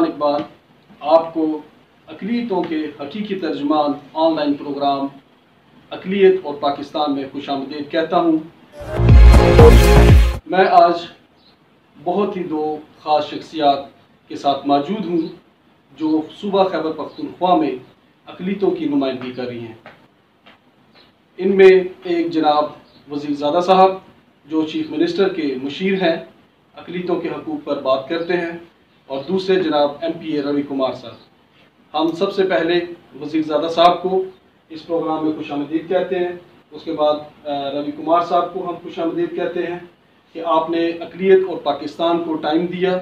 عثمان اقبال آپ کو اقلیتوں کے حقیقی ترجمان آن لائن پروگرام اقلیت اور پاکستان میں خوش آمدید کہتا ہوں۔ میں آج بہت ہی دو خاص شخصیات کے ساتھ موجود ہوں جو صوبہ خیبر پختونخوا میں اقلیتوں کی نمائندگی کر رہی ہیں۔ ان میں ایک جناب وزیر زادہ صاحب جو چیف منسٹر کے مشیر ہیں، اقلیتوں کے حقوق پر بات کرتے ہیں، اور دوسرے جناب ایم پی اے روی کمار صاحب۔ ہم سب سے پہلے وزیر زادہ صاحب کو اس پروگرام میں خوش آمدید کہتے ہیں، اس کے بعد روی کمار صاحب کو ہم خوش آمدید کہتے ہیں کہ آپ نے اقلیت اور پاکستان کو ٹائم دیا،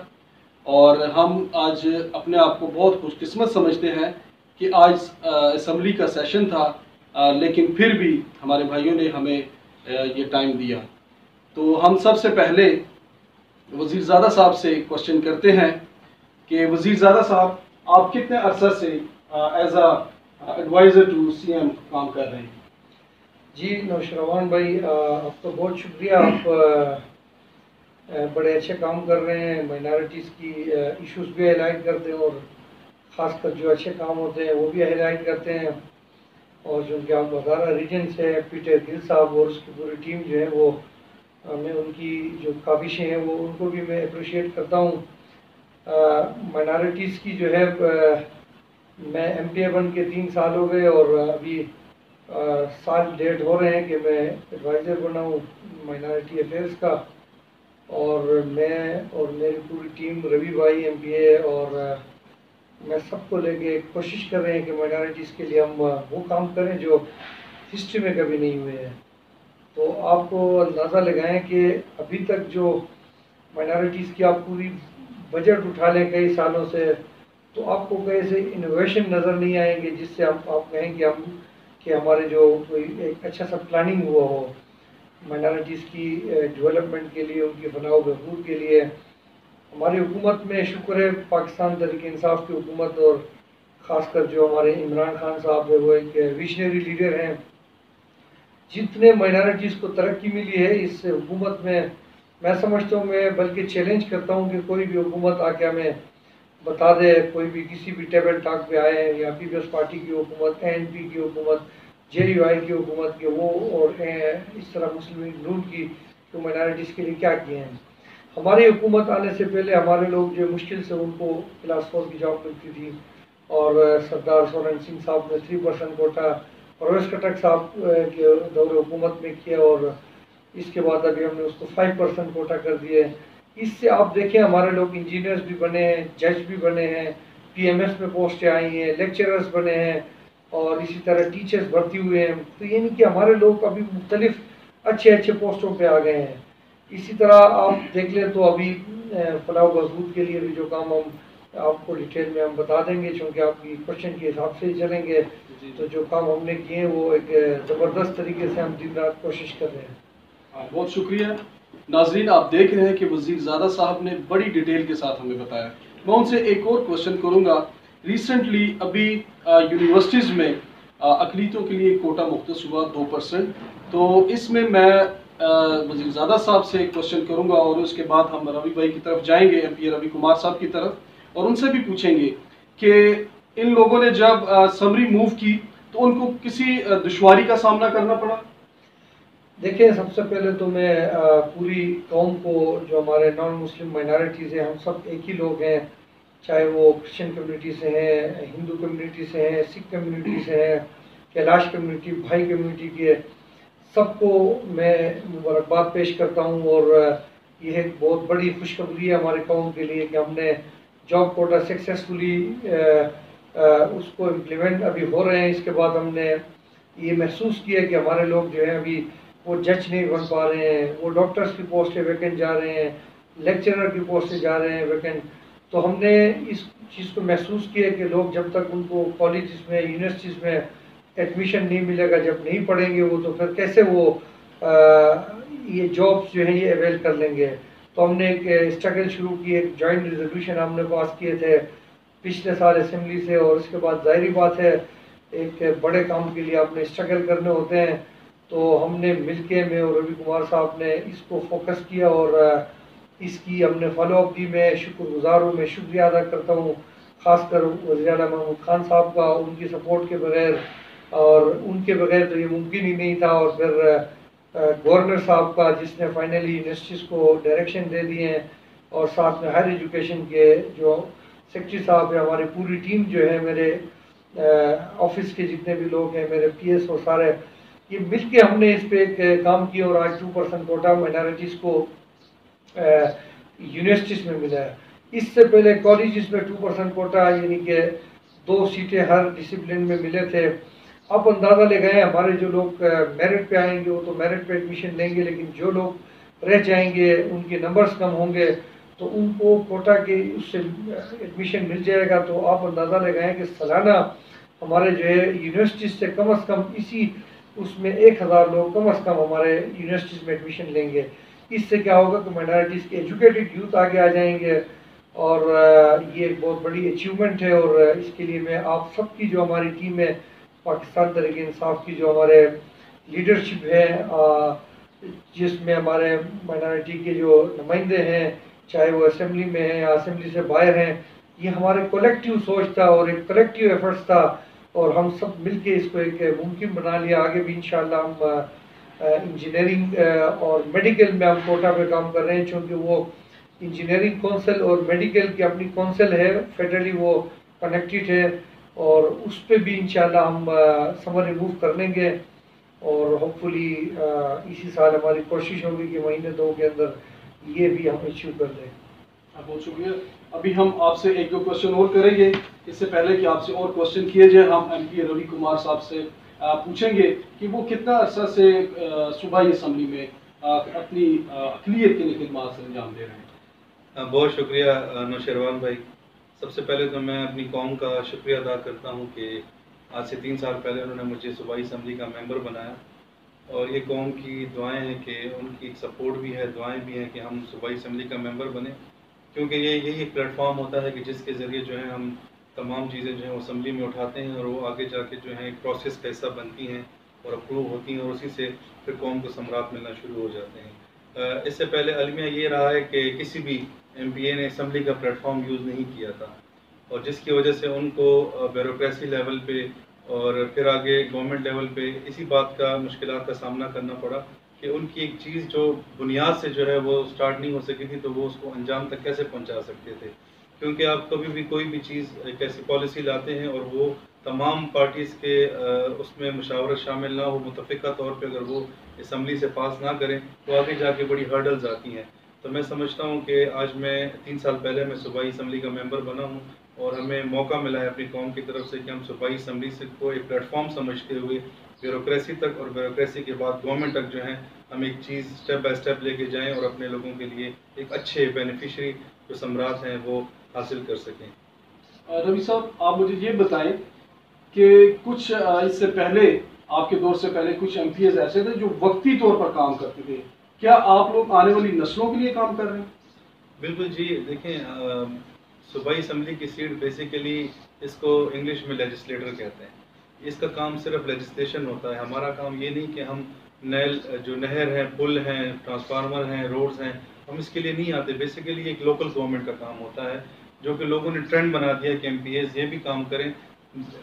اور ہم آج اپنے آپ کو بہت خوش قسمت سمجھتے ہیں کہ آج اسمبلی کا سیشن تھا، لیکن پھر بھی ہمارے بھائیوں نے ہمیں یہ ٹائم دیا۔ تو ہم سب سے پہلے وزیر زادہ صاحب سے کوشچن کرتے ہیں کہ وزیر زادہ صاحب، آپ کتنے عرصہ سے as a advisor to C M کام کر رہے ہیں؟ جی نوشروان بھائی، آپ کا بہت شکریہ۔ آپ بڑے اچھے کام کر رہے ہیں، مائنارٹیز کی ایشوز بھی ہائی لائٹ کرتے ہیں، اور خاص کر جو اچھے کام ہوتے ہیں وہ بھی ہائی لائٹ کرتے ہیں۔ اور جو کہ آپ ہزارہ ریجن سے پیٹر گل صاحب اور اس کی پوری ٹیم جو ہے وہ، میں ان کی جو کاوشیں ہیں وہ ان کو بھی میں اپریشیٹ کرتا ہوں۔ مائنارٹیز کی جو ہے، میں ایم پی اے بن کے 3 سال ہو گئے، اور ابھی سال ڈیڑھ ہو رہے ہیں کہ میں ایڈوائزر بنا ہوں مائنارٹی افیئرس کا، اور میں اور میری پوری ٹیم، روی بھائی ایم پی اے اور میں سب کو لے کے کوشش کر رہے ہیں کہ مائنارٹیز کے لیے ہم وہ کام کریں جو ہسٹری میں کبھی نہیں ہوئے ہیں۔ تو آپ کو اندازہ لگائیں کہ ابھی تک جو مائنارٹیز کی آپ پوری بجٹ اٹھا لیں کئی سالوں سے، تو آپ کو کہیں سے انوویشن نظر نہیں آئیں گے جس سے آپ کہیں کہ ہمارے جو کوئی ایک اچھا سا پلاننگ ہوا ہو مائنارٹیز کی ڈیولپمنٹ کے لیے، ان کی فلاح و بہبود کے لیے۔ ہماری حکومت میں شکر ہے، پاکستان تحریک انصاف کی حکومت، اور خاص کر جو ہمارے عمران خان صاحب ہے وہ ایک ویژنری لیڈر ہیں۔ جتنے مائنارٹیز کو ترقی ملی ہے اس حکومت میں سمجھتا ہوں، میں بلکہ چیلنج کرتا ہوں کہ کوئی بھی حکومت آ کے ہمیں بتا دے، کوئی بھی کسی بھی ٹیبل ٹاک پہ آئے، یا پیپلز پارٹی کی حکومت، این پی کی حکومت، جے یو آئی کی حکومت کے وہ، اور اس طرح مسلم لیگ نون کی جو مائنارٹیز کے لیے کیا کیے ہیں۔ ہماری حکومت آنے سے پہلے ہمارے لوگ جو مشکل سے ان کو کلاس 4 کی جاب ملتی تھی، اور سردار سورن سنگھ صاحب نے 3% کوٹا پرویز کٹک صاحب کے دور حکومت میں کیا، اور اس کے بعد ابھی ہم نے اس کو 5% کوٹا کر دیا ہے۔ اس سے آپ دیکھیں ہمارے لوگ انجینئرز بھی بنے ہیں، جج بھی بنے ہیں، پی ایم ایس میں پوسٹیں آئی ہیں، لیکچررز بنے ہیں، اور اسی طرح ٹیچرز بھرتی ہوئے ہیں۔ تو یعنی کہ ہمارے لوگ ابھی مختلف اچھے پوسٹوں پہ آ گئے ہیں۔ اسی طرح آپ دیکھ لیں تو ابھی فلاح و بہبود کے لیے بھی جو کام ہم آپ کو ڈیٹیل میں ہم بتا دیں گے، چونکہ آپ کی کوشچن کے حساب سے ہی چلیں گے۔ تو جو کام ہم نے کیے ہیں وہ ایک زبردست طریقے سے ہم دن رات کوشش کر رہے ہیں۔ بہت شکریہ۔ ناظرین، آپ دیکھ رہے ہیں کہ وزیر زادہ صاحب نے بڑی ڈیٹیل کے ساتھ ہمیں بتایا۔ میں ان سے ایک اور کوشچن کروں گا۔ ریسنٹلی ابھی یونیورسٹیز میں اقلیتوں کے لیے کوٹا مختص ہوا 2%، تو اس میں وزیر زادہ صاحب سے ایک کوشچن کروں گا، اور اس کے بعد ہم روی بھائی کی طرف جائیں گے، ایم پی روی کمار صاحب کی طرف، اور ان سے بھی پوچھیں گے کہ ان لوگوں نے جب سمری موو کی تو ان کو کسی دشواری کا سامنا کرنا پڑا؟ دیکھیں، سب سے پہلے تو میں پوری قوم کو، جو ہمارے نان مسلم مائنارٹیز ہیں، ہم سب ایک ہی لوگ ہیں، چاہے وہ کرسچن کمیونٹی سے ہیں، ہندو کمیونٹی سے ہیں، سکھ کمیونٹی سے ہیں، کیلاش کمیونٹی، بھائی کمیونٹی کے، سب کو میں مبارکباد پیش کرتا ہوں۔ اور یہ ایک بہت بڑی خوشخبری ہے ہمارے قوم کے لیے کہ ہم نے جاب کوٹا سکسیسفلی اس کو امپلیمنٹ ابھی ہو رہے ہیں۔ اس کے بعد ہم نے یہ محسوس کیا کہ ہمارے لوگ جو ہیں ابھی وہ جج نہیں بن پا رہے ہیں، وہ ڈاکٹرز کی پوسٹیں ویکنٹ جا رہے ہیں، لیکچرر کی پوسٹیں جا رہے ہیں ویکنٹ۔ تو ہم نے اس چیز کو محسوس کیا کہ لوگ جب تک ان کو کالجز میں، یونیورسٹیز میں ایڈمیشن نہیں ملے گا، جب نہیں پڑھیں گے وہ، تو پھر کیسے وہ یہ جابس جو ہیں یہ اویل کر لیں گے۔ تو ہم نے ایک اسٹرگل شروع کی، ایک جوائنٹ ریزولوشن ہم نے پاس کیے تھے پچھلے سال اسمبلی سے، اور اس کے بعد ظاہری بات ہے ایک بڑے کام کے لیے آپ نے اسٹرگل کرنے ہوتے ہیں۔ تو ہم نے مل کے، میں اور روی کمار صاحب نے اس کو فوکس کیا، اور اس کی ہم نے فالو اپ دی۔ میں شکر گزار ہوں، میں شکریہ ادا کرتا ہوں خاص کر وزیر اعلیٰ محمود خان صاحب کا، ان کی سپورٹ کے بغیر اور ان کے بغیر تو یہ ممکن ہی نہیں تھا. اور پھر گورنر صاحب کا جس نے فائنلی یونیورسٹیز کو ڈائریکشن دے دیے ہیں، اور ساتھ میں ہائر ایجوکیشن کے جو سیکرٹری صاحب ہیں، ہماری پوری ٹیم جو ہے، میرے آفس کے جتنے بھی لوگ ہیں، میرے پی ایس اور سارے، یہ مل کے ہم نے اس پہ ایک کام کیا اور آج 2% کوٹا مائنارٹیز کو یونیورسٹیز میں ملا ہے. اس سے پہلے کالجز میں 2% کوٹا یعنی کہ 2 سیٹیں ہر ڈسپلن میں ملے تھے. اب اندازہ لے گئے ہمارے جو لوگ میرٹ پہ آئیں گے وہ تو میرٹ پہ ایڈمیشن لیں گے، لیکن جو لوگ رہ جائیں گے ان کے نمبرز کم ہوں گے تو ان کو کوٹا کے اس سے ایڈمیشن مل جائے گا. تو آپ اندازہ لے گئے کہ سالانہ ہمارے جو ہے یونیورسٹیز سے کم از کم اسی اس میں 1000 لوگ کم از کم ہمارے یونیورسٹیز میں ایڈمیشن لیں گے. اس سے کیا ہوگا کہ مائنارٹیز کے ایجوکیٹڈ یوتھ آگے آ جائیں گے، اور یہ ایک بہت بڑی اچیومنٹ ہے. اور اس کے لیے میں آپ سب کی جو ہماری ٹیم ہے پاکستان تحریک انصاف کی، جو ہمارے لیڈرشپ ہے، جس میں ہمارے مائنارٹی کے جو نمائندے ہیں، چاہے وہ اسمبلی میں ہیں یا اسمبلی سے باہر ہیں، یہ ہمارے کولیکٹیو سوچ تھا اور ایک کولیکٹیو ایفرٹس تھا، اور ہم سب مل کے اس کو ایک ممکن بنا لیا. آگے بھی انشاءاللہ ہم انجینئرنگ اور میڈیکل میں ہم کوٹا پہ کام کر رہے ہیں، چونکہ وہ انجینئرنگ کونسل اور میڈیکل کی اپنی کونسل ہے، فیڈرلی وہ کنیکٹڈ ہے، اور اس پہ بھی انشاءاللہ ہم سمر ریموو کر لیں گے. اور ہوپ فلی اسی سال ہماری کوشش ہوگی کہ مہینے 2 کے اندر یہ بھی ہم ایچیو کر دیں. بہت شکریہ. ابھی ہم آپ سے 1-2 کوشچن اور کریں گے. اس سے پہلے کہ آپ سے اور کوشچن کیے جائیں، ہم ایم پی روی کمار صاحب سے پوچھیں گے کہ وہ کتنا عرصہ سے صوبائی اسمبلی میں اپنی اقلیت کے لیے خدمات سے انجام دے رہے ہیں. بہت شکریہ نوشیروان بھائی. سب سے پہلے تو میں اپنی قوم کا شکریہ ادا کرتا ہوں کہ آج سے 3 سال پہلے انہوں نے مجھے صوبائی اسمبلی کا ممبر بنایا، اور یہ قوم کی دعائیں ہیں کہ ان کی سپورٹ بھی ہے، دعائیں بھی ہیں کہ ہم صوبائی اسمبلی کا ممبر بنیں، کیونکہ یہی ایک پلیٹ فارم ہوتا ہے کہ جس کے ذریعے جو ہے ہم تمام چیزیں جو ہیں اسمبلی میں اٹھاتے ہیں، اور وہ آگے جا کے جو ہیں ایک پروسیس کا حصہ بنتی ہیں اور اپروو ہوتی ہیں، اور اسی سے پھر قوم کو ثمرات ملنا شروع ہو جاتے ہیں. اس سے پہلے المیہ یہ رہا ہے کہ کسی بھی ایم پی اے نے اسمبلی کا پلیٹ فارم یوز نہیں کیا تھا، اور جس کی وجہ سے ان کو بیوروکریسی لیول پہ اور پھر آگے گورنمنٹ لیول پہ اسی بات کا مشکلات کا سامنا کرنا پڑا کہ ان کی ایک چیز جو بنیاد سے جو ہے وہ سٹارٹ نہیں ہو سکی تھی، تو وہ اس کو انجام تک کیسے پہنچا سکتے تھے. کیونکہ آپ کبھی بھی کوئی بھی چیز ایک ایسی پالیسی لاتے ہیں اور وہ تمام پارٹیز کے اس میں مشاورت شامل نہ ہو، متفقہ طور پہ اگر وہ اسمبلی سے پاس نہ کریں تو آگے جا کے بڑی ہرڈلز آتی ہیں. تو میں سمجھتا ہوں کہ آج میں 3 سال پہلے میں صوبائی اسمبلی کا ممبر بنا ہوں، اور ہمیں موقع ملا ہے اپنی قوم کی طرف سے کہ ہم صوبائی اسمبلی سے کو ایک پلیٹ فارم سمجھتے ہوئے بیوروکریسی تک اور بیوروکریسی کے بعد گورنمنٹ تک جو ہے ہم ایک چیز سٹیپ بائی سٹیپ لے کے جائیں اور اپنے لوگوں کے لیے ایک اچھے بینیفیشری جو ثمرات ہیں وہ حاصل کر سکیں. روی صاحب، آپ مجھے یہ بتائیں کہ کچھ اس سے پہلے، آپ کے دور سے پہلے کچھ ایم پی ایز ایسے تھے جو وقتی طور پر کام کرتے تھے، کیا آپ لوگ آنے والی نسلوں کے لیے کام کر رہے ہیں؟ بالکل جی. دیکھیں، صوبائی اسمبلی کی سیٹ بیسیکلی اس کو انگلش میں لیجسلیٹر کہتے ہیں. اس کا کام صرف لیجسلیشن ہوتا ہے. ہمارا کام یہ نہیں کہ ہم جو نہر ہیں، پل ہیں، ٹرانسفارمر ہیں، روڈز ہیں، ہم اس کے لیے نہیں آتے. بیسیکلی ایک لوکل گورنمنٹ کا کام ہوتا ہے، جو کہ لوگوں نے ٹرینڈ بنا دیا کہ ایم پی ایز یہ بھی کام کریں.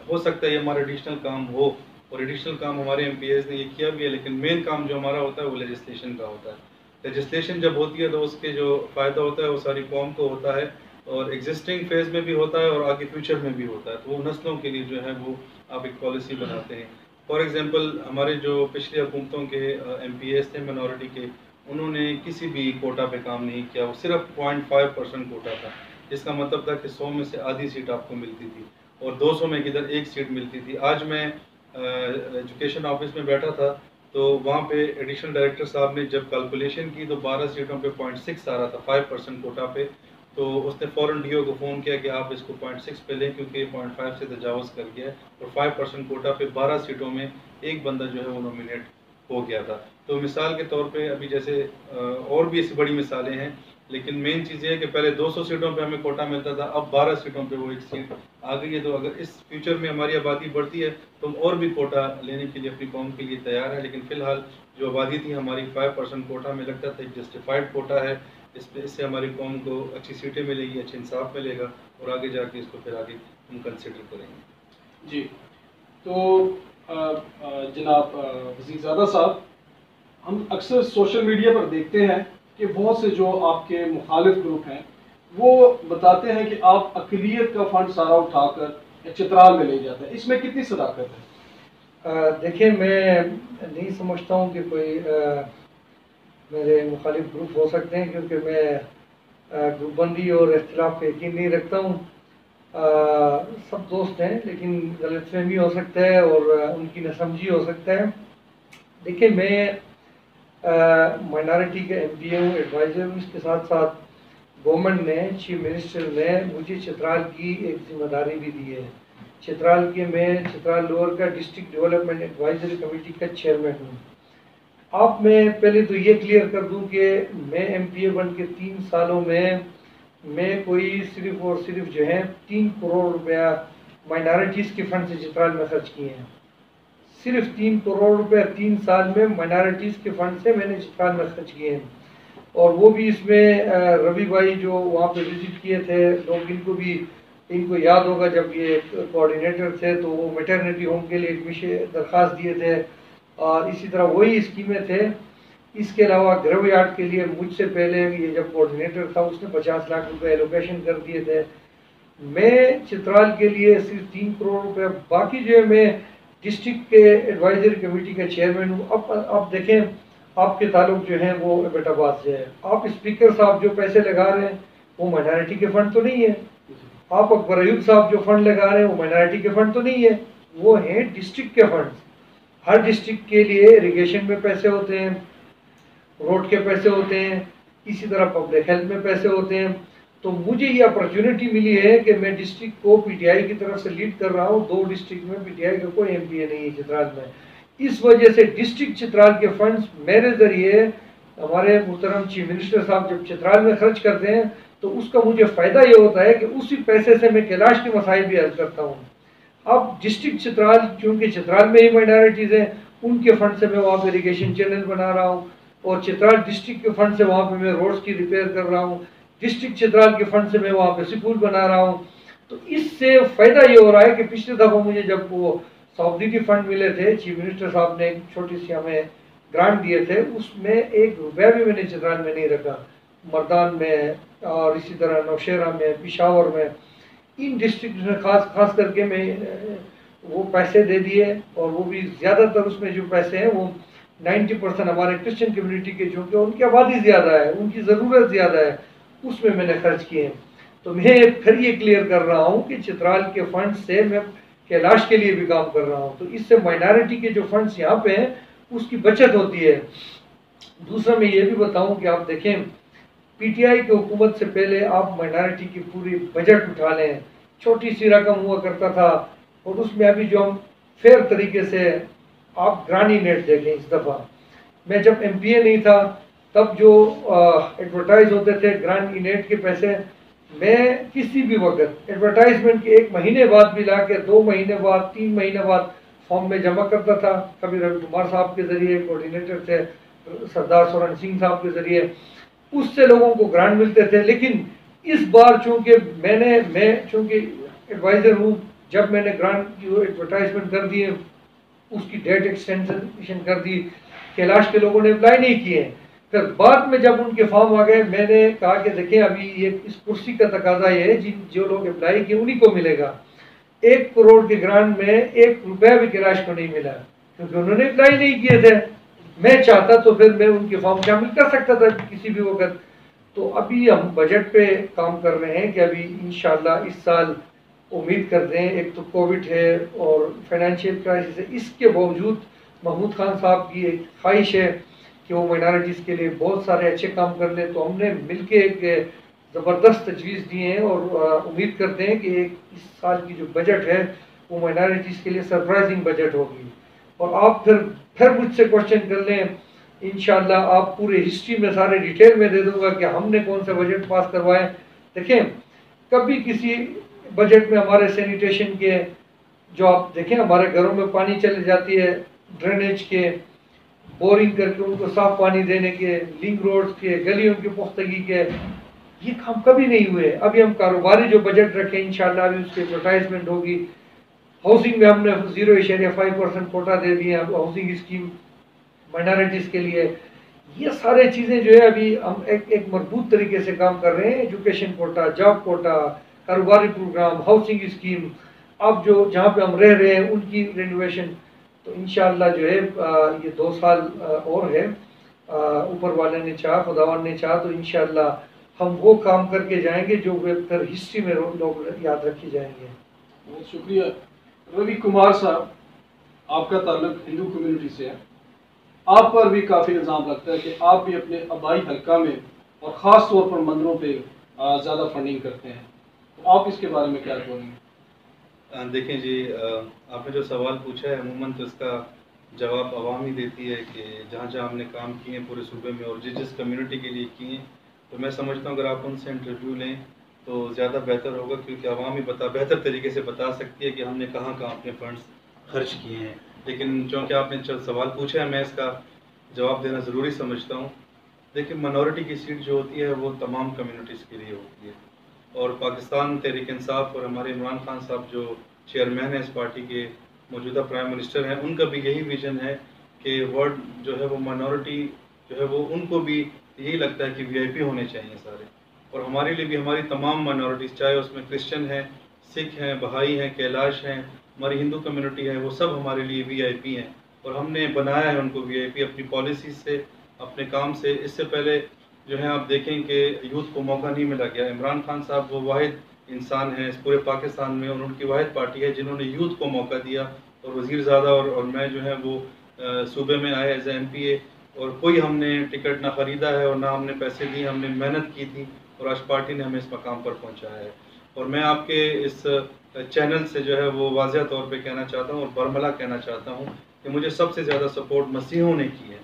ہو سکتا ہے یہ ہمارا ایڈیشنل کام ہو، اور ایڈیشنل کام ہمارے ایم پی ایز نے یہ کیا بھی ہے، لیکن مین کام جو ہمارا ہوتا ہے وہ لیجسلیشن کا ہوتا ہے. لیجسلیشن جب ہوتی ہے تو اس کے جو فائدہ ہوتا ہے وہ ساری قوم کو ہوتا ہے، اور ایگزسٹنگ فیز میں بھی ہوتا ہے اور آگے فیوچر میں بھی ہوتا ہے. تو وہ نسلوں کے لیے جو ہے وہ آپ ایک پالیسی بناتے ہیں. فار ایگزامپل، ہمارے جو پچھلی حکومتوں کے ایم پی ایس تھے مائنورٹی کے، انہوں نے کسی بھی کوٹا پہ کام نہیں کیا. وہ صرف 0.5% کوٹا تھا، جس کا مطلب تھا کہ 100 میں سے آدھی سیٹ آپ کو ملتی تھی، اور 200 میں کدھر 1 سیٹ ملتی تھی. آج میں ایجوکیشن آفس میں بیٹھا تھا تو وہاں پہ ایڈیشنل ڈائریکٹر صاحب نے جب کیلکولیشن کی تو 12 سیٹوں پہ 0.6 آ رہا تھا، 5% کوٹا پہ. تو اس نے فوراً ڈی او کو فون کیا کہ آپ اس کو 0.6 پہ لیں، کیونکہ 0.5 سے تجاوز کر گیا ہے، اور 5% کوٹا پہ 12 سیٹوں میں ایک بندہ جو ہے وہ نومینیٹ ہو گیا تھا. تو مثال کے طور پہ ابھی جیسے اور بھی ایسی بڑی مثالیں ہیں، لیکن مین چیز یہ ہے کہ پہلے 200 سیٹوں پہ ہمیں کوٹا ملتا تھا، اب 12 سیٹوں پہ وہ 1 سیٹ آ گئی ہے. تو اگر اس فیوچر میں ہماری آبادی بڑھتی ہے تو ہم اور بھی کوٹا لینے کے لیے اپنی قوم کے لیے تیار ہے. لیکن فی الحال جو آبادی تھی ہماری 5% کوٹا میں لگتا تھا ایک جسٹیفائڈ کوٹا ہے. اس سے ہماری قوم کو اچھی سیٹیں ملے گی، اچھا انصاف ملے گا، اور آگے جا کے اس کو پھر آگے ہم کنسیڈر کریں گے۔ جی، تو جناب وزیر زادہ صاحب، ہم اکثر سوشل میڈیا پر دیکھتے ہیں کہ بہت سے جو آپ کے مخالف گروپ ہیں وہ بتاتے ہیں کہ آپ اقلیت کا فنڈ سارا اٹھا کر چترال میں لے جاتے ہیں، اس میں کتنی صداقت ہے؟ دیکھیں، میں نہیں سمجھتا ہوں کہ کوئی میرے مخالف گروپ ہو سکتے ہیں، کیونکہ میں گروپ بندی اور اختلاف پہ یقین نہیں رکھتا ہوں۔ سب دوست ہیں، لیکن غلط فہمی ہو سکتا ہے اور ان کی ناسمجھی ہو سکتا ہے۔ دیکھیں، میں مائنارٹی کا ایم پی اے ہوں، ایڈوائزر ہوں، اس کے ساتھ ساتھ گورنمنٹ نے، چیف منسٹر نے مجھے چترال کی ایک ذمہ داری بھی دی ہے۔ چترال کے میں چترال لوور کا ڈسٹرکٹ ڈیولپمنٹ ایڈوائزری کمیٹی کا چیئرمین ہوں۔ اب میں پہلے تو یہ کلیئر کر دوں کہ میں ایم پی اے بن کے 3 سالوں میں کوئی صرف اور صرف جو ہے 3 کروڑ روپیہ مائنارٹیز کے فنڈ سے چترال میں خرچ کیے ہیں۔ صرف 3 کروڑ روپے 3 سال میں مائنارٹیز کے فنڈ سے میں نے چترال میں خرچ کیے ہیں، اور وہ بھی اس میں روی بھائی جو وہاں پہ وزٹ کیے تھے، لوگ ان کو یاد ہوگا جب یہ کوآرڈینیٹر تھے تو وہ میٹرنٹی ہوم کے لیے ایڈمیشن درخواست دیے تھے، اور اسی طرح وہی اسکیمیں تھے۔ اس کے علاوہ گریو یارڈ کے لیے مجھ سے پہلے یہ جب کوآرڈینیٹر تھا اس نے 50 لاکھ روپے ایلوکیشن کر دیے تھے۔ میں چترال کے لیے صرف 3 کروڑ روپے، باقی جو ہے میں ڈسٹرکٹ کے ایڈوائزری کمیٹی کا چیئرمین ہوں۔ اب دیکھیں، آپ کے تعلق جو ہیں وہ ایبٹ آباد سے ہے۔ آپ اسپیکر صاحب جو پیسے لگا رہے ہیں وہ مائنارٹی کے فنڈ تو نہیں ہے۔ آپ اکبر ایوب صاحب جو فنڈ لگا رہے ہیں وہ مائنارٹی کے فنڈ تو نہیں ہے، وہ ہیں ڈسٹرکٹ کے فنڈ۔ ہر ڈسٹرکٹ کے لیے اریگیشن میں پیسے ہوتے ہیں، روڈ کے پیسے ہوتے ہیں، اسی طرح پبلک ہیلتھ میں پیسے ہوتے ہیں۔ تو مجھے یہ اپرچونٹی ملی ہے کہ میں ڈسٹرکٹ کو پی ٹی آئی کی طرف سے لیڈ کر رہا ہوں۔ 2 ڈسٹرکٹ میں پی ٹی آئی کا کوئی ایم پی اے نہیں ہے چترال میں۔ اس وجہ سے ڈسٹرکٹ چترال کے فنڈز میرے ذریعے ہمارے محترم چیف منسٹر صاحب جب چترال میں خرچ کرتے ہیں تو اس کا مجھے فائدہ یہ ہوتا ہے کہ اسی پیسے سے میں کیلاش کے مسائل بھی حل کرتا ہوں۔ اب ڈسٹرکٹ چترال، چونکہ چترال میں ہی مائنارٹیز ہیں، ان کے فنڈ سے میں وہاں پہ اریگیشن چینل بنا رہا ہوں، اور چترال ڈسٹرکٹ کے فنڈ سے وہاں پہ میں روڈز کی ریپیئر کر رہا ہوں، ڈسٹرکٹ چترال کے فنڈ سے میں وہاں پہ سکول بنا رہا ہوں۔ تو اس سے فائدہ یہ ہو رہا ہے کہ پچھلے دفعہ مجھے جب وہ سعودی کے فنڈ ملے تھے، چیف منسٹر صاحب نے ایک چھوٹی سی ہمیں گرانٹ دیے تھے، اس میں 1 روپیہ بھی میں نے چترال میں نہیں رکھا۔ مردان میں اور اسی طرح نوشہرہ میں، پشاور میں، ان ڈسٹرکٹ میں خاص کر کے میں وہ پیسے دے دیے، اور وہ بھی زیادہ تر اس میں جو پیسے ہیں وہ 90% ہمارے کرسچن کمیونٹی کے، جو کہ ان کی آبادی زیادہ ہے، ان کی ضرورت زیادہ ہے، اس میں نے خرچ کیے ہیں۔ تو میں پھر یہ کلیئر کر رہا ہوں کہ چترال کے فنڈ سے میں کیلاش کے لیے بھی کام کر رہا ہوں، تو اس سے مائنارٹی کے جو فنڈز یہاں پہ ہیں اس کی بچت ہوتی ہے۔ دوسرا میں یہ بھی بتاؤں کہ آپ دیکھیں، پی ٹی آئی کی حکومت سے پہلے آپ مائنارٹی کی پوری بجٹ اٹھا لیں، چھوٹی سی رقم ہوا کرتا تھا، اور اس میں ابھی جو ہم فیئر طریقے سے، آپ گرانی نیٹ دیکھیں، اس دفعہ میں جب ایم پی اے نہیں تھا تب جو ایڈورٹائز ہوتے تھے گرانٹ نیٹ کے پیسے، میں کسی بھی وقت ایڈورٹائزمنٹ کے 1 مہینے بعد بھی لا کے 2 مہینے بعد 3 مہینے بعد فارم میں جمع کرتا تھا، کبھی روی کمار صاحب کے ذریعے، کوآرڈینیٹر تھے سردار سورن سنگھ صاحب کے ذریعے، اس سے لوگوں کو گرانٹ ملتے تھے۔ لیکن اس بار چونکہ میں چونکہ ایڈوائزر ہوں، جب میں نے گرانٹ کی ایڈورٹائزمنٹ کر دی ہے، اس کی ڈیٹ ایکسٹینشن کر دی، کیلاش کے لوگوں نے اپلائی نہیں کیے۔ پھر بعد میں جب ان کے فارم آ گئے، میں نے کہا کہ دیکھیں ابھی یہ اس کرسی کا تقاضا یہ ہے جو لوگ اپلائی کیے انہی کو ملے گا۔ 1 کروڑ کے گرانٹ میں 1 روپیہ بھی کیلاش کو نہیں ملا، کیونکہ انہوں نے اپلائی نہیں کیے تھے۔ میں چاہتا تو پھر میں ان کے فارم شامل کر سکتا تھا کسی بھی وقت۔ تو ابھی ہم بجٹ پہ کام کر رہے ہیں کہ ابھی انشاءاللہ اس سال امید کرتے ہیں، ایک تو کووڈ ہے اور فائنینشیل کرائسس ہے، اس کے باوجود محمود خان صاحب کی ایک خواہش ہے کہ وہ مائنارٹیز کے لیے بہت سارے اچھے کام کر لیں، تو ہم نے مل کے ایک زبردست تجویز دی ہیں، اور امید کرتے ہیں کہ اس سال کی جو بجٹ ہے وہ مائنارٹیز کے لیے سرپرائزنگ بجٹ ہوگی۔ اور آپ پھر مجھ سے کوشچن کر لیں، انشاءاللہ آپ پورے ہسٹری میں سارے ڈیٹیل میں دے دوں گا کہ ہم نے کون سے بجٹ پاس کروائے۔ دیکھیں، کبھی کسی بجٹ میں ہمارے سینیٹیشن کے، جو آپ دیکھیں ہمارے گھروں میں پانی چلے جاتی ہے، ڈرینیج کے بورنگ کر کے ان کو صاف پانی دینے کے، لنک روڈز کے، گلیوں کی پختگی کے، یہ کام کبھی نہیں ہوئے. ابھی ہم کاروباری جو بجٹ رکھیں انشاءاللہ ابھی اس کی ایڈورٹائزمنٹ ہوگی. ہاؤسنگ میں ہم نے 0.5% کوٹا دے دیے ہاؤسنگ اسکیم مائنارٹیز کے لیے. یہ سارے چیزیں جو ہے ابھی ہم ایک مربوط طریقے سے کام کر رہے ہیں. ایجوکیشن کوٹا، جاب کوٹا، کاروباری پروگرام، ہاؤسنگ اسکیم، اب جو جہاں پہ ہم رہ رہے ہیں ان کی رینوویشن. تو انشاءاللہ جو ہے یہ 2 سال اور ہے، اوپر والے نے چاہا، خداوند نے چاہا تو انشاءاللہ ہم وہ کام کر کے جائیں گے جو پھر ہسٹری میں لوگ یاد رکھے جائیں گے. بہت شکریہ. روی کمار صاحب، آپ کا تعلق ہندو کمیونٹی سے ہے. آپ پر بھی کافی الزام لگتا ہے کہ آپ بھی اپنے آبائی حلقہ میں اور خاص طور پر مندروں پہ زیادہ فنڈنگ کرتے ہیں. تو آپ اس کے بارے میں کیا بولیں گے؟ دیکھیں جی، آپ نے جو سوال پوچھا ہے عموماً تو اس کا جواب عوام ہی دیتی ہے کہ جہاں جہاں ہم نے کام کیے ہیں پورے صوبے میں اور جس کمیونٹی کے لیے کیے ہیں، تو میں سمجھتا ہوں اگر آپ ان سے انٹرویو لیں تو زیادہ بہتر ہوگا، کیونکہ عوام ہی بہتر طریقے سے بتا سکتی ہے کہ ہم نے کہاں کہاں اپنے فنڈز خرچ کیے ہیں. لیکن چونکہ آپ نے سوال پوچھا ہے میں اس کا جواب دینا ضروری سمجھتا ہوں. دیکھیں، منورٹی کی سیٹ جو ہوتی ہے وہ تمام کمیونٹیز کے لیے ہوتی ہے، اور پاکستان تحریک انصاف اور ہمارے عمران خان صاحب جو چیئرمین ہیں اس پارٹی کے، موجودہ پرائم منسٹر ہیں، ان کا بھی یہی ویژن ہے کہ ورڈ جو ہے وہ منورٹی جو ہے وہ ان کو بھی یہی لگتا ہے کہ VIP ہونے چاہیے سارے. اور ہمارے لیے بھی ہماری تمام مائنورٹیز، چاہے اس میں کرسچن ہیں، سکھ ہیں، بہائی ہیں، کیلاش ہیں، ہماری ہندو کمیونٹی ہے، وہ سب ہمارے لیے VIP ہیں. اور ہم نے بنایا ہے ان کو VIP اپنی پالیسیز سے، اپنے کام سے. اس سے پہلے جو ہے آپ دیکھیں کہ یوتھ کو موقع نہیں ملا گیا. عمران خان صاحب وہ واحد انسان ہیں اس پورے پاکستان میں اور ان کی واحد پارٹی ہے جنہوں نے یوتھ کو موقع دیا. اور وزیر زادہ اور میں جو ہے وہ صوبے میں آئے ایز اے MP، اور کوئی ہم نے ٹکٹ نہ خریدا ہے اور نہ ہم نے پیسے دیے، ہم نے محنت کی تھی اور آج پارٹی نے ہمیں اس مقام پر پہنچایا ہے. اور میں آپ کے اس چینل سے جو ہے وہ واضح طور پہ کہنا چاہتا ہوں اور برملا کہنا چاہتا ہوں کہ مجھے سب سے زیادہ سپورٹ مسیحوں نے کی ہے،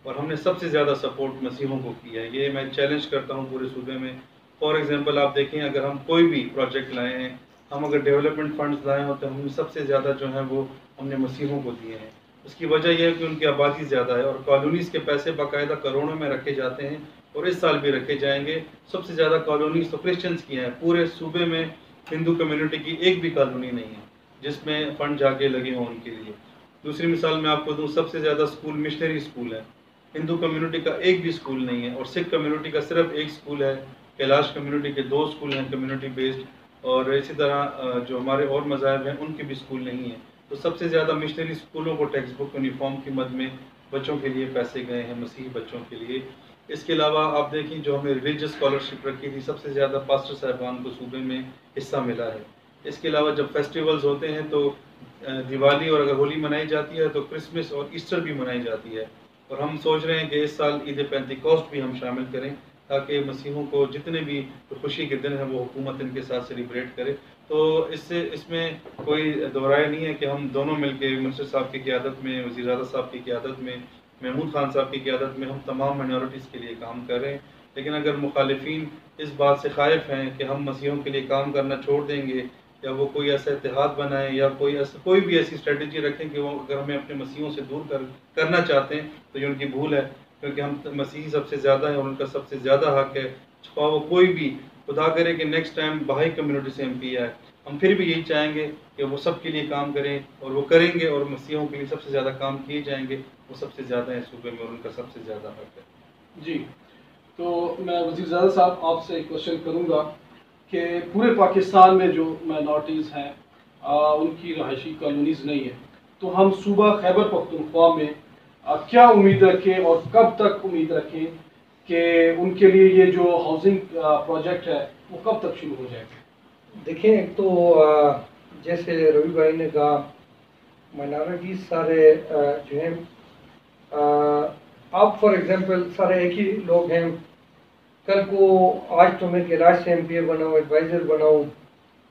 اور ہم نے سب سے زیادہ سپورٹ مسیحوں کو کی ہے. یہ میں چیلنج کرتا ہوں پورے صوبے میں. فار ایگزامپل آپ دیکھیں، اگر ہم کوئی بھی پروجیکٹ لائے ہیں، ہم اگر ڈیولپمنٹ فنڈز لائے ہوں تو ہم سب سے زیادہ جو ہیں وہ ہم نے مسیحوں کو دیے ہیں. اس کی وجہ یہ ہے کہ ان کی آبادی زیادہ ہے اور کالونیز کے پیسے باقاعدہ کروڑوں میں رکھے جاتے ہیں اور اس سال بھی رکھے جائیں گے. سب سے زیادہ کالونیز تو کرسچنز کی ہیں. پورے صوبے میں ہندو کمیونٹی کی ایک بھی کالونی نہیں ہے جس میں فنڈ جا کے لگے ہوں ان کے لیے. دوسری مثال میں آپ کو دوں، سب سے زیادہ اسکول مشنری اسکول ہے. ہندو کمیونٹی کا ایک بھی اسکول نہیں ہے، اور سکھ کمیونٹی کا صرف ایک اسکول ہے. کیلاش کمیونٹی کے 2 اسکول ہیں کمیونٹی بیسڈ، اور اسی طرح جو ہمارے اور مذاہب ہیں ان کے بھی اسکول نہیں ہیں. تو سب سے زیادہ مشنری اسکولوں کو ٹیکسٹ بک یونیفارم کی مد میں بچوں کے لیے پیسے گئے ہیں، مسیحی بچوں کے لیے. اس کے علاوہ آپ دیکھیں جو ہمیں ریلیجیس اسکالرشپ رکھی تھی، سب سے زیادہ پاسٹر صاحبان کو صوبے میں حصہ ملا ہے. اس کے علاوہ جب فیسٹیولز ہوتے ہیں تو دیوالی اور اگر ہولی منائی جاتی ہے تو کرسمس اور ایسٹر بھی منائی جاتی ہے. اور ہم سوچ رہے ہیں کہ اس سال عید پینتیکوسٹ بھی ہم شامل کریں تاکہ مسیحوں کو جتنے بھی خوشی کے دن ہیں وہ حکومت ان کے ساتھ سیلیبریٹ کرے. تو اس میں کوئی دو رائے نہیں ہے کہ ہم دونوں مل کے منسٹر صاحب کی قیادت میں، وزیر اعظم صاحب کی قیادت میں، محمود خان صاحب کی قیادت میں ہم تمام مائنورٹیز کے لیے کام کر رہے ہیں. لیکن اگر مخالفین اس بات سے خائف ہیں کہ ہم مسیحوں کے لیے کام کرنا چھوڑ دیں گے یا وہ کوئی ایسا اتحاد بنائیں یا کوئی بھی ایسی اسٹریٹجی رکھیں کہ وہ اگر ہمیں اپنے مسیحوں سے دور کرنا چاہتے ہیں تو یہ ان کی بھول ہے، کیونکہ ہم مسیحی سب سے زیادہ ہیں اور ان کا سب سے زیادہ حق ہے. خواہ وہ کوئی بھی، خدا کرے کہ نیکسٹ ٹائم بہائی کمیونٹی سے MP آئے، ہم پھر بھی یہی چاہیں گے کہ وہ سب کے لیے کام کریں اور وہ کریں گے، اور مسیحوں کے لیے سب سے زیادہ کام کیے جائیں گے. وہ سب سے زیادہ ہیں صوبے میں اور ان کا سب سے زیادہ حق ہے. جی، تو میں وزیر زادہ صاحب آپ سے ایک کوشچن کروں گا کہ پورے پاکستان میں جو مائنورٹیز ہیں ان کی رہائشی کالونیز نہیں ہے، تو ہم صوبہ خیبر پختونخوا میں کیا امید رکھیں اور کب تک امید رکھیں کہ ان کے لیے یہ جو ہاؤسنگ پروجیکٹ ہے وہ کب تک شروع ہو جائے گا؟ دیکھیں، ایک تو جیسے روی بھائی نے کہا، مائنارٹیز سارے جو ہیں، آپ فار ایگزامپل سارے ایک ہی لوگ ہیں. کل کو آج تو میں کیلاش سے MPA بنا ہوں، ایڈوائزر بنا ہوں.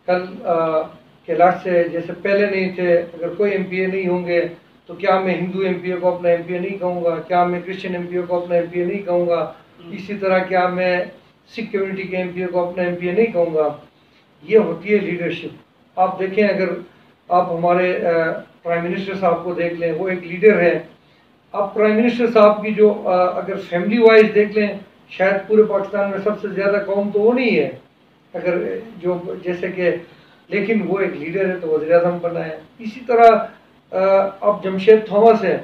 کل کیلاش سے جیسے پہلے نہیں تھے، اگر کوئی MPA نہیں ہوں گے تو کیا میں ہندو MPA کو اپنا MPA نہیں کہوں گا؟ کیا میں کرسچن MPA کو اپنا MPA نہیں کہوں گا؟ اسی طرح کیا میں سکھ کمیونٹی کے MPA کو اپنا MPA نہیں کہوں گا؟ یہ ہوتی ہے لیڈرشپ. آپ دیکھیں، اگر آپ ہمارے پرائم منسٹر صاحب کو دیکھ لیں، وہ ایک لیڈر ہے. اب پرائم منسٹر صاحب کی جو اگر فیملی وائز دیکھ لیں شاید پورے پاکستان میں سب سے زیادہ قوم تو وہ نہیں ہے، اگر جو جیسے کہ، لیکن وہ ایک لیڈر ہے تو وزیر اعظم بنا ہے. اسی طرح اب جمشید تھامس ہے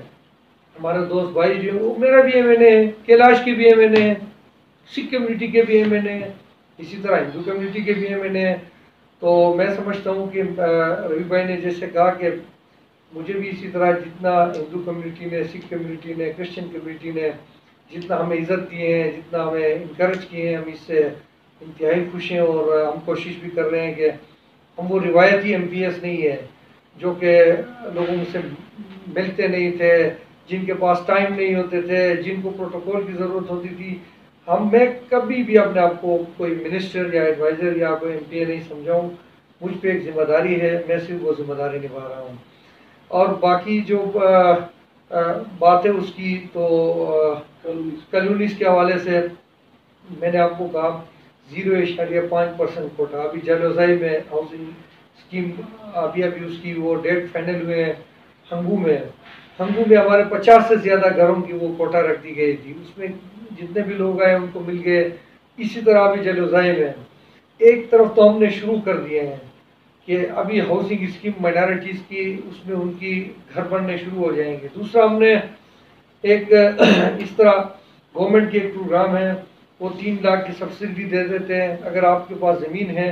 ہمارے دوست بھائی جو، وہ میرا بھی ایم این اے ہے، کیلاش کے بھی ایم این اے ہے، سکھ کمیونٹی کے بھی ایم این اے ہیں، اسی طرح ہندو کمیونٹی کے بھی ایم این اے ہیں. تو میں سمجھتا ہوں کہ روی بھائی نے جیسے کہا کہ مجھے بھی اسی طرح جتنا ہندو کمیونٹی نے، سکھ کمیونٹی نے، کرسچن کمیونٹی نے جتنا ہمیں عزت دیے ہیں، جتنا ہمیں انکریج کیے ہیں، ہم اس سے انتہائی خوش ہیں. اور ہم کوشش بھی کر رہے ہیں کہ ہم وہ روایتی ایم پی ایس نہیں ہیں جو کہ لوگوں سے ملتے نہیں تھے، جن کے پاس ٹائم نہیں ہوتے تھے، جن کو پروٹوکول کی ضرورت ہوتی تھی. میں کبھی بھی اپنے آپ کو کوئی منسٹر یا ایڈوائزر یا کوئی ایم پی اے نہیں سمجھاؤں. مجھ پہ ایک ذمہ داری ہے، میں صرف وہ ذمہ داری نبھا رہا ہوں. اور باقی جو بات ہے اس کی تو کلونیز کے حوالے سے میں نے آپ کو کہا 0.5% کوٹا. ابھی جلوزائی میں ہاؤسنگ اسکیم ابھی اس کی وہ ڈیٹ فائنل ہوئے ہیں. ہنگو میں ہمارے 50 سے زیادہ گھروں کی وہ کوٹا رکھ دی گئی تھی، اس میں جتنے بھی لوگ آئے ان کو مل گئے. اسی طرح ابھی جلوزائی میں ایک طرف تو ہم نے شروع کر دیے ہیں کہ ابھی ہاؤسنگ اسکیم مائنارٹیز کی، اس میں ان کی گھر بننے شروع ہو جائیں گے. دوسرا ہم نے ایک اس طرح گورنمنٹ کی ایک پروگرام ہے، وہ 3 لاکھ کی سبسڈی دے دیتے ہیں اگر آپ کے پاس زمین ہے،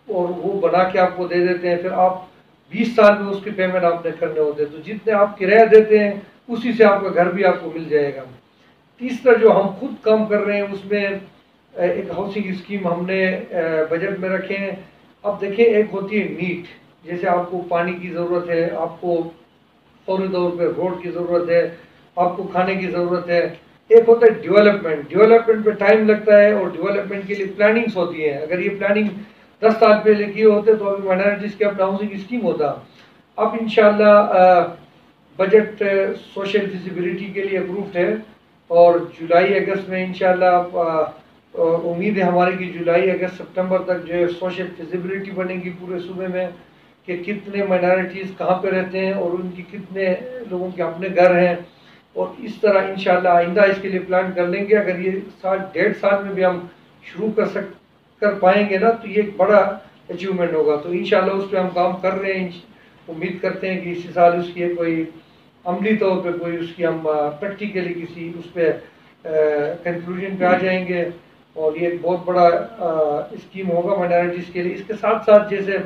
اور وہ بنا کے آپ کو دے دیتے ہیں. پھر آپ 20 سال میں اس کی پیمنٹ آپ نے کرنے ہوتے ہیں، تو جتنے آپ کرایہ دیتے ہیں اسی سے آپ کا گھر بھی آپ کو مل جائے گا. تیسرا جو ہم خود کام کر رہے ہیں اس میں ایک ہاؤسنگ اسکیم ہم نے بجٹ میں رکھے ہیں. اب دیکھیں، ایک ہوتی ہے نیٹ، جیسے آپ کو پانی کی ضرورت ہے، آپ کو فوری طور پہ روڈ کی ضرورت ہے، آپ کو کھانے کی ضرورت ہے. ایک ہوتا ہے ڈیولپمنٹ پہ ٹائم لگتا ہے، اور ڈیولپمنٹ کے لیے پلاننگس ہوتی ہیں. اگر یہ پلاننگ 10 سال پہلے کیے ہوتے تو ابھی مائنارٹیز کے اپنا ہاؤسنگ اسکیم ہوتا. اب انشاءاللہ بجٹ سوشل فیزیبلٹی کے لیے اپروفڈ ہے، اور جولائی اگست میں انشاءاللہ امید ہے ہماری کہ جولائی اگست سپتمبر تک جو ہے سوشل فیزیبلٹی بنے گی پورے صوبے میں، کہ کتنے مائنارٹیز کہاں پہ رہتے ہیں اور ان کی کتنے لوگوں کے اپنے گھر ہیں. اور اس طرح انشاءاللہ آئندہ اس کے لیے پلان کر لیں گے. اگر یہ 1.5 سال میں بھی ہم شروع کر پائیں گے نا تو یہ ایک بڑا اچیومنٹ ہوگا. تو انشاءاللہ اس پہ ہم کام کر رہے ہیں. امید کرتے ہیں کہ اسی سال اس کی کوئی عملی طور پہ کوئی اس کی ہم پریکٹیکلی کسی اس پہ کنکلوژن پہ آ جائیں گے. اور یہ ایک بہت بڑا اسکیم ہوگا مائنارٹیز کے لیے. اس کے ساتھ ساتھ جیسے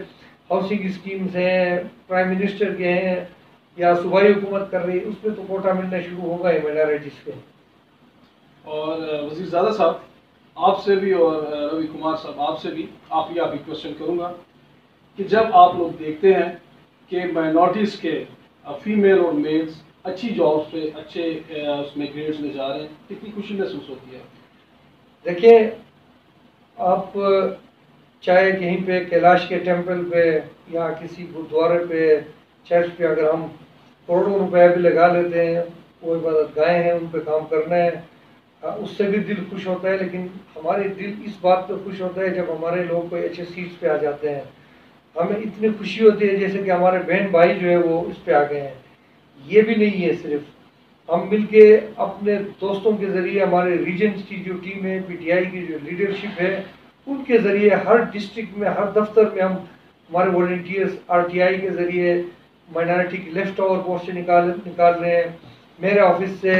ہاؤسنگ اسکیمز ہیں پرائم منسٹر کے ہیں یا صوبائی حکومت کر رہی ہے، اس پہ تو کوٹا ملنا شروع ہوگا ہی مائنارٹیز کے. اور وزیر زادہ صاحب آپ سے بھی اور روی کمار صاحب آپ سے بھی آپ کوشچن کروں گا کہ جب آپ لوگ دیکھتے ہیں کہ مائنارٹیز کے فیمیل اور میلز اچھی جابس پہ اچھے اس میں گریڈز میں جا رہے ہیں، کتنی خوشی محسوس ہوتی ہے؟ دیکھیں، آپ چاہے کہیں پہ کیلاش کے ٹیمپل پہ یا کسی گرودوارے پہ چرچ پہ اگر ہم کروڑوں روپے بھی لگا لیتے ہیں، وہ عبادت گاہیں ہیں، ان پہ کام کرنا ہے، اس سے بھی دل خوش ہوتا ہے. لیکن ہمارے دل اس بات پہ خوش ہوتا ہے جب ہمارے لوگ کوئی اچھے سیٹس پہ آ جاتے ہیں. ہمیں اتنی خوشی ہوتی ہے جیسے کہ ہمارے بہن بھائی جو ہے وہ اس پہ آ گئے ہیں. یہ بھی نہیں ہے، صرف ہم مل کے اپنے دوستوں کے ذریعے ہمارے ریجنس کی جو ٹیم ہے، پی ٹی آئی کی جو لیڈرشپ ہے، ان کے ذریعے ہر ڈسٹرکٹ میں ہر دفتر میں ہم ہمارے والنٹیئرس آر ٹی آئی کے ذریعے مائنارٹی کی لیفٹ اوور پوسٹیں نکال رہے ہیں. میرے آفس سے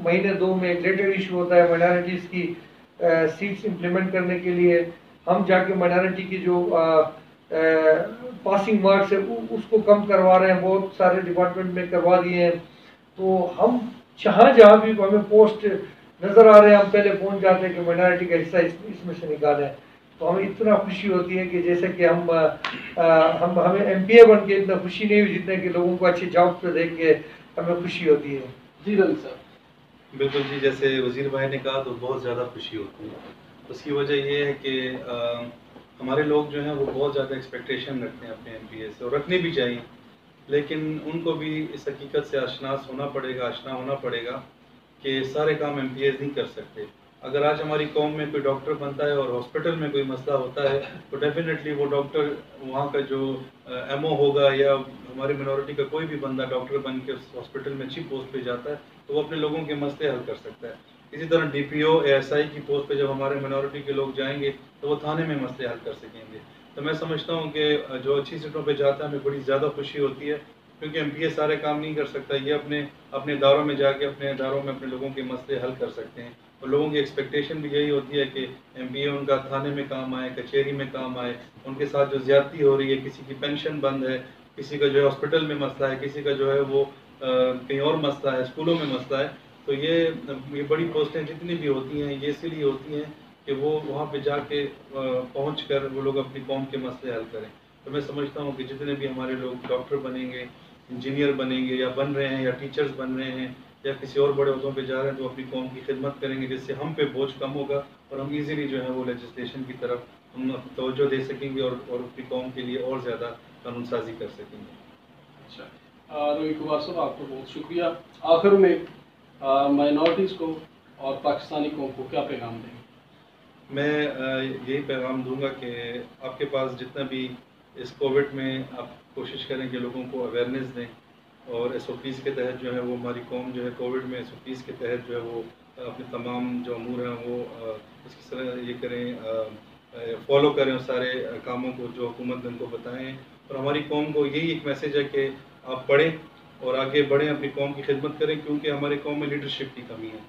مہینے 2 میں ایک لیٹر ایشو ہوتا ہے مائنارٹیز کی سیٹس امپلیمنٹ کرنے کے لیے. ہم جا کے مائنارٹی کی جو پاسنگ مارکس ہے اس کو کم کروا رہے ہیں، بہت سارے ڈپارٹمنٹ میں کروا دیے ہیں. تو ہم جہاں بھی ہمیں پوسٹ نظر آ رہے ہیں ہم پہلے پہنچ جاتے ہیں کہ مائنارٹی کا حصہ اس میں سے نکالیں. تو ہمیں اتنا خوشی ہوتی ہے کہ جیسے کہ ہمیں ایم پی اے بن کے اتنا خوشی نہیں ہوئی جتنے کہ لوگوں کو اچھے جاب پہ دیکھ کے ہمیں خوشی ہوتی ہے. جی رنگ صاحب. بالکل جی، جیسے وزیر بھائی نے کہا تو بہت زیادہ خوشی ہوتی ہے. اس کی وجہ یہ ہے کہ ہمارے لوگ جو ہیں وہ بہت زیادہ ایکسپیکٹیشن رکھتے ہیں اپنے ایم پی اے سے، اور رکھنی بھی چاہیے. لیکن ان کو بھی اس حقیقت سے آشنا ہونا پڑے گا کہ سارے کام ایم پی ایز نہیں کر سکتے. اگر آج ہماری قوم میں کوئی ڈاکٹر بنتا ہے اور ہاسپٹل میں کوئی مسئلہ ہوتا ہے تو ڈیفینیٹلی وہ ڈاکٹر وہاں کا جو ایم او ہوگا یا ہماری منورٹی کا کوئی بھی بندہ ڈاکٹر بن کے اس ہاسپٹل میں اچھی پوسٹ پہ جاتا ہے تو وہ اپنے لوگوں کے مسئلے حل کر سکتا ہے. اسی طرح D P O A S I کی پوسٹ پہ جب ہمارے منورٹی کے لوگ جائیں گے تو وہ تھانے میں مسئلے حل کر سکیں گے. تو میں سمجھتا ہوں کہ جو اچھی سیٹوں پہ جاتا ہے ہمیں بڑی زیادہ خوشی ہوتی ہے, کیونکہ ایم پی اے سارے کام نہیں کر سکتا, یہ اپنے اداروں میں جا کے اپنے اداروں میں اپنے لوگوں کے مسئلے حل کر سکتے ہیں. اور لوگوں کی ایکسپیکٹیشن بھی یہی ہوتی ہے کہ ایم پی اے ان کا تھانے میں کام آئے, کچہری میں کام آئے, ان کے ساتھ جو زیادتی ہو رہی ہے, کسی کی پینشن بند ہے, کسی کا جو ہے ہاسپٹل میں مسئلہ ہے, کسی کا جو ہے وہ کہیں اور مسئلہ ہے, اسکولوں میں مسئلہ ہے, تو یہ بڑی پوسٹیں جتنی بھی ہوتی ہیں یہ اسی لیے ہوتی ہیں کہ وہ وہاں پہ جا کے پہنچ کر وہ لوگ اپنی قوم کے مسئلے حل کریں. تو میں سمجھتا ہوں کہ جتنے بھی ہمارے لوگ ڈاکٹر بنیں گے, انجینئر بنیں گے, یا بن رہے ہیں, یا ٹیچرز بن رہے ہیں, یا کسی اور بڑے عہدوں پہ جا رہے ہیں, تو اپنی قوم کی خدمت کریں گے, جس سے ہم پہ بوجھ کم ہوگا اور ہم ایزیلی جو ہے وہ لیجسلیشن کی طرف ہم توجہ دے سکیں گے اور اپنی قوم کے لیے اور زیادہ قانون سازی کر سکیں گے. اچھا روی کمار صاحب, آپ کو بہت شکریہ. آخر میں مائنورٹیز کو اور پاکستانی قوم کو کیا پیغام دیں گے؟ میں یہی پیغام دوں گا کہ آپ کے پاس جتنا بھی اس کووڈ میں آپ کوشش کریں کہ لوگوں کو اویئرنیس دیں, اور ایس او پیز کے تحت جو ہے وہ ہماری قوم جو ہے کووڈ میں ایس او پیز کے تحت جو ہے وہ اپنے تمام جو امور ہیں وہ اس کی طرح یہ کریں, فالو کریں اس سارے کاموں کو جو حکومت نے ان کو بتائیں. اور ہماری قوم کو یہی ایک میسیج ہے کہ آپ پڑھیں اور آگے بڑھیں, اپنی قوم کی خدمت کریں, کیونکہ ہماری قوم میں لیڈرشپ کی کمی ہے.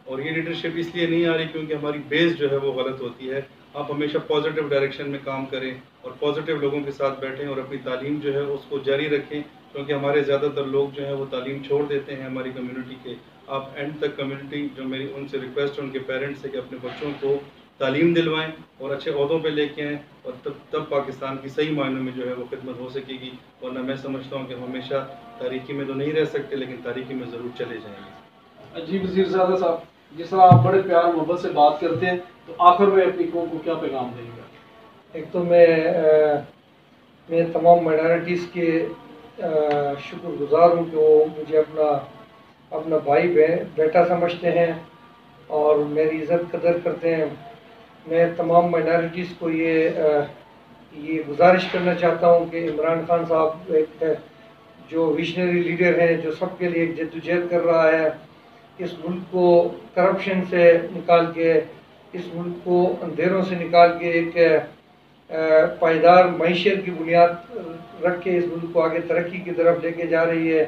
اور یہ لیڈرشپ اس لیے نہیں آ رہی کیونکہ ہماری بیس جو ہے وہ غلط ہوتی ہے. آپ ہمیشہ پازیٹیو ڈائریکشن میں کام کریں اور پازیٹیو لوگوں کے ساتھ بیٹھیں اور اپنی تعلیم جو ہے اس کو جاری رکھیں, کیونکہ ہمارے زیادہ تر لوگ جو ہیں وہ تعلیم چھوڑ دیتے ہیں ہماری کمیونٹی کے. آپ اینڈ تک کمیونٹی جو میری ان سے ریکویسٹ ہے ان کے پیرنٹس سے کہ اپنے بچوں کو تعلیم دلوائیں اور اچھے عہدوں پہ لے کے آئیں, اور تب پاکستان کی صحیح معنوں میں جو ہے وہ خدمت ہو سکے گی. ورنہ میں سمجھتا ہوں کہ ہم ہمیشہ تاریکی میں تو نہیں رہ سکتے, لیکن تاریکی میں ضرور چلے جائیں گے. جی وزیر زادہ صاحب, جس طرح آپ بڑے پیار محبت سے بات کرتے ہیں, تو آخر میں اپنی قوم کو کیا پیغام دیں گے؟ ایک تو میں تمام مائنارٹیز کے شکر گزار ہوں کہ وہ مجھے اپنا بھائی بیٹا سمجھتے ہیں اور میری عزت قدر کرتے ہیں. میں تمام مائنارٹیز کو یہ گزارش کرنا چاہتا ہوں کہ عمران خان صاحب ایک جو ویژنری لیڈر ہیں, جو سب کے لیے ایک جدوجہد کر رہا ہے, اس ملک کو کرپشن سے نکال کے, اس ملک کو اندھیروں سے نکال کے ایک پائیدار معیشت کی بنیاد رکھ کے اس ملک کو آگے ترقی کی طرف لے کے جا رہی ہے.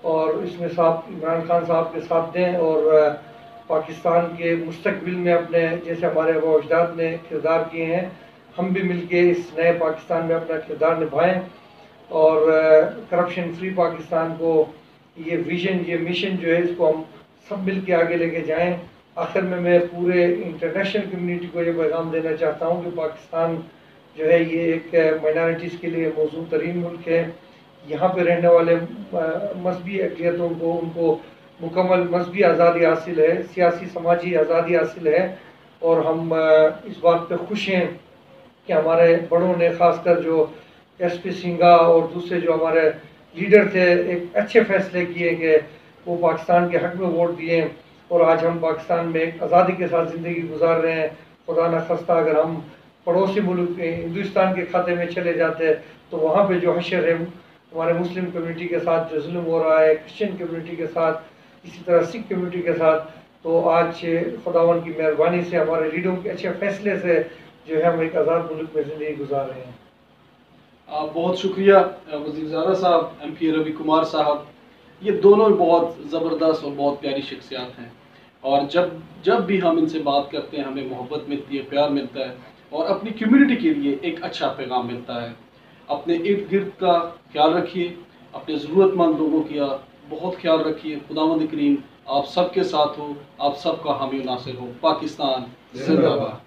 اور اس میں صاحب عمران خان صاحب کے ساتھ دیں اور پاکستان کے مستقبل میں اپنے جیسے ہمارے آباء و اجداد نے کردار کیے ہیں, ہم بھی مل کے اس نئے پاکستان میں اپنا کردار نبھائیں اور کرپشن فری پاکستان کو یہ ویژن, یہ مشن جو ہے, اس کو ہم سب مل کے آگے لے کے جائیں. آخر میں پورے انٹرنیشنل کمیونٹی کو یہ پیغام دینا چاہتا ہوں کہ پاکستان جو ہے یہ ایک مائنارٹیز کے لیے موزوں ترین ملک ہے. یہاں پہ رہنے والے مذہبی اقلیتوں کو ان کو مکمل مذہبی آزادی حاصل ہے, سیاسی سماجی آزادی حاصل ہے, اور ہم اس بات پہ خوش ہیں کہ ہمارے بڑوں نے, خاص کر جو ایس پی سنگھا اور دوسرے جو ہمارے لیڈر تھے, ایک اچھے فیصلے کیے کہ وہ پاکستان کے حق میں ووٹ دیے, اور آج ہم پاکستان میں ایک آزادی کے ساتھ زندگی گزار رہے ہیں. خدا نخواستہ اگر ہم پڑوسی ملک ہندوستان کے کھاتے میں چلے جاتے تو وہاں پہ جو حشر ہے ہمارے مسلم کمیونٹی کے ساتھ جو ظلم ہو رہا ہے, کرسچن کمیونٹی کے ساتھ, اسی طرح سکھ کمیونٹی کے ساتھ, تو آج خداوند کی مہربانی سے ہمارے لیڈروں کے اچھے فیصلے سے جو ہے ہم ایک آزاد ملک میں زندگی گزار رہے ہیں. بہت شکریہ وزیر زادہ صاحب, ایم پی روی کمار صاحب. یہ دونوں بہت زبردست اور بہت پیاری شخصیات ہیں, اور جب بھی ہم ان سے بات کرتے ہیں ہمیں محبت ملتی ہے, پیار ملتا ہے, اور اپنی کمیونٹی کے لیے ایک اچھا پیغام ملتا ہے. اپنے ارد گرد کا خیال رکھیے, اپنے ضرورت مند لوگوں کا بہت خیال رکھیے. خداوند کریم آپ سب کے ساتھ ہو, آپ سب کا حامی و ناصر ہو. پاکستان زندہ باد.